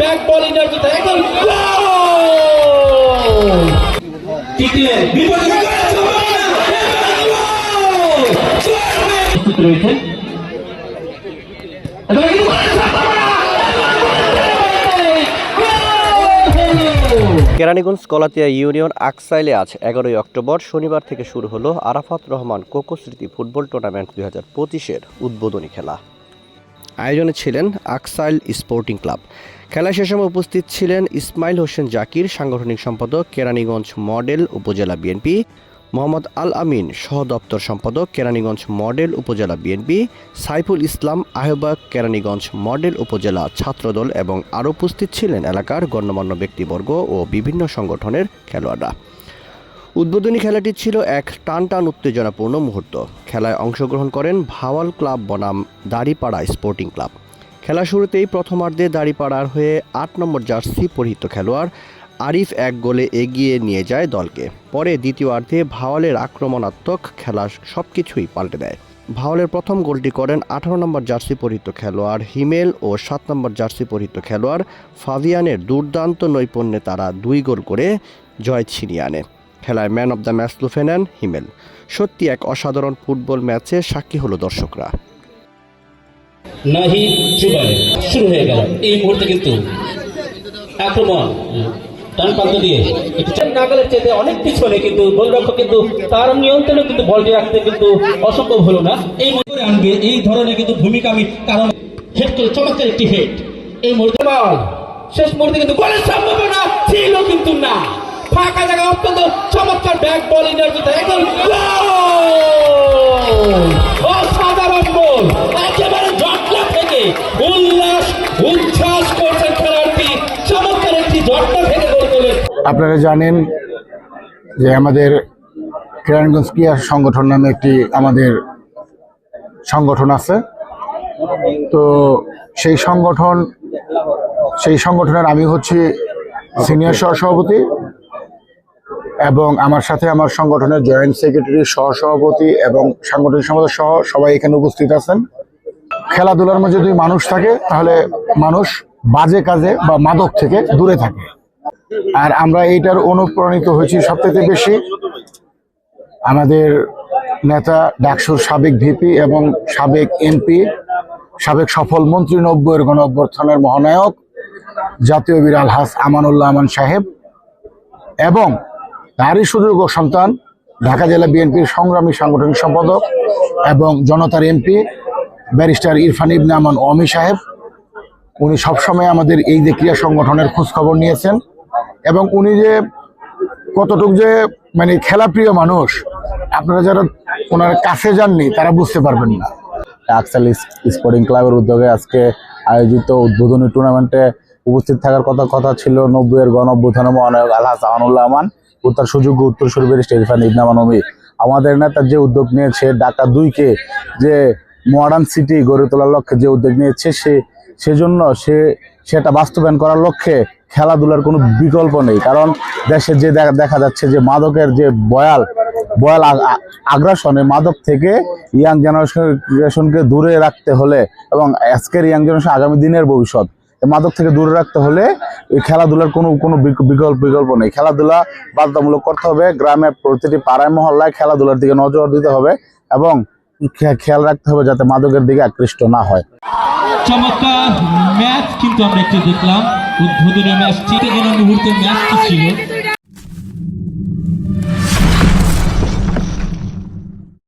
Back বল ইন্টারভিউতে একদম টিকলে বিপদে রয়েছে কেরানীগঞ্জ কলাতিয়া ইউনিয়ন আকসাইলে আজ 11 অক্টোবর শনিবার থেকে শুরু হলো আরাফাত রহমান কোকো স্মৃতি ফুটবল টুর্নামেন্ট 2025-এর উদ্বোধনী খেলা। আয়োজনে ছিলেন আকসাইল স্পোর্টিং ক্লাব। খেলা শেষে উপস্থিত ছিলেন ইসমাইল হোসেন জাকির, সাংগঠনিক সম্পাদক কেরানীগঞ্জ মডেল উপজেলা বিএনপি, মোহাম্মদ আল আমিন সহ দপ্তর সম্পাদক কেরানীগঞ্জ মডেল উপজেলা বিএনপি, সাইফুল ইসলাম আহ্বায়ক কেরানীগঞ্জ মডেল উপজেলা ছাত্রদল এবং আরও উপস্থিত ছিলেন এলাকার গণ্যমান্য ব্যক্তিবর্গ ও বিভিন্ন সংগঠনের খেলোয়াড়রা। উদ্বোধনী খেলাটি ছিল এক টানটান উত্তেজনাপূর্ণ মুহূর্ত। খেলায় অংশগ্রহণ করেন ভাওয়াল ক্লাব বনাম দাড়িপাড়া স্পোর্টিং ক্লাব। খেলা শুরুতেই প্রথমার্ধে দাড়িপাড়ার হয়ে 8 নম্বর জার্সি পরিহিত খেলোয়াড় আরিফ এক গোলে এগিয়ে নিয়ে যায় দলকে। পরে দ্বিতীয়ার্ধে ভাওয়ালের আক্রমণাত্মক খেলা সবকিছুই পাল্টে দেয়। ভাওয়ালের প্রথম গোলটি করেন 18 নম্বর জার্সি পরিহিত খেলোয়াড় হিমেল ও 7 নম্বর জার্সি পরিহিত খেলোয়াড় ফাভিয়ানের দুর্দান্ত নৈপুণ্যে তারা 2 গোল করে জয় ছিনিয়ে আনে। খেলায় ম্যান অব দ্য ম্যাচ লুফে নেন হিমেল। সত্যি এক অসাধারণ ফুটবল ম্যাচে সাক্ষী হলো দর্শকরা। নাহি জুবাই শুরু হয়ে গেল এই মুহূর্তে, কিন্তু আক্রমণ ডান প্রান্ত দিয়ে নাগালের চেয়ে অনেক পিছনে, কিন্তু গোলরক্ষক কিন্তু তার নিয়ন্ত্রণে কিন্তু বলটি রাখতে কিন্তু অসম্ভব হলো না। এই মুহূর্তে আনবে এই ধরনের কিন্তু ভূমিকা আমি কারণ হেড করে চমৎকার একটি হেড এই মুহূর্তে বল শেষ মুহূর্তে কিন্তু গোলের সম্ভাবনা ছিল কিন্তু না, ফাঁকা জায়গা অত্যন্ত চমৎকার ব্যাক বল ইন্টারভিউতে একদম অসাধারণ গোল, একেবারে জটলা থেকে উচ্ছ্বাস করছেন খেলোয়াড়টি, চমৎকার একটি জটলা থেকে গোল করলেন। আপনারা জানেন যে আমাদের কেরানীগঞ্জ ক্রীড়া সংগঠন নামে একটি আমাদের সংগঠন আছে। তো সেই সংগঠনের আমি হচ্ছি সিনিয়র সহসভাপতি এবং আমার সাথে আমার সংগঠনের জয়েন্ট সেক্রেটারি, সহসভাপতি এবং সাংগঠনিক সম্পাদক সহ সবাই এখানে উপস্থিত আছেন। খেলাধুলার মধ্যে যদি মানুষ থাকে তাহলে মানুষ বাজে কাজে বা মাদক থেকে দূরে থাকে, আর আমরা এইটার অনুপ্রাণিত হয়েছি সবথেকে বেশি আমাদের নেতা ডাকসুর সাবেক ভিপি এবং সাবেক এমপি, সাবেক সফল মন্ত্রী, 90-এর গণ অভ্যুত্থানের মহানায়ক জাতীয় বীর আলহাজ আমানুল্লাহ আমান সাহেব এবং তারই সুযোগ্য সন্তান ঢাকা জেলা বিএনপির সংগ্রামী সাংগঠনিক সম্পাদক এবং জনতার এমপি ব্যারিস্টার ইরফান ইবনে আমান ওয়ামি সাহেব। উনি সবসময় আমাদের এই যে ক্রীড়া সংগঠনের খোঁজখবর নিয়েছেন এবং উনি যে কতটুকু যে মানে খেলাপ্রিয় মানুষ, আপনারা যারা ওনার কাছে যাননি তারা বুঝতে পারবেন না। আকসাইল স্পোর্টিং ক্লাবের উদ্যোগে আজকে আয়োজিত উদ্বোধনী টুর্নামেন্টে উপস্থিত থাকার কথা ছিল 90-এর গণ অভ্যুত্থানের মহানায়ক আলহাজ আমানুল্লাহ আমান ও তার সুযোগ্য উত্তরসূরি ব্যারিস্টার ইরফান ইবনে আমান ওয়ামি। আমাদের নেতা যে উদ্যোগ নিয়েছে ঢাকা 2-কে যে মডার্ন সিটি গড়ে তোলার লক্ষ্যে যে উদ্যোগ নিয়েছে সেজন্য সেটা বাস্তবায়ন করার লক্ষ্যে খেলাধুলার কোনো বিকল্প নেই। কারণ দেশে যে দেখা যাচ্ছে যে মাদকের যে বয়াল আগ্রাসনে মাদক থেকে ইয়াং জেনারেশনকে দূরে রাখতে হলে এবং আজকের ইয়াং জেনারেশন আগামী দিনের ভবিষ্যৎ, মাদক থেকে দূরে রাখতে হলে খেলাধুলার কোনো বিকল্প নেই। খেলাধুলা বাধ্যতামূলক করতে হবে। গ্রামে প্রতিটি পাড়ায় মহল্লায় খেলাধুলার দিকে নজর দিতে হবে এবং খেয়াল রাখতে হবে যাতে মাদকের দিকে আকৃষ্ট না হয়। চমৎকার ম্যাচ কিন্তু আমরা একটু দেখলাম, উদ্বোধনী ম্যাচটি মুহূর্তের ম্যাচটি ছিল।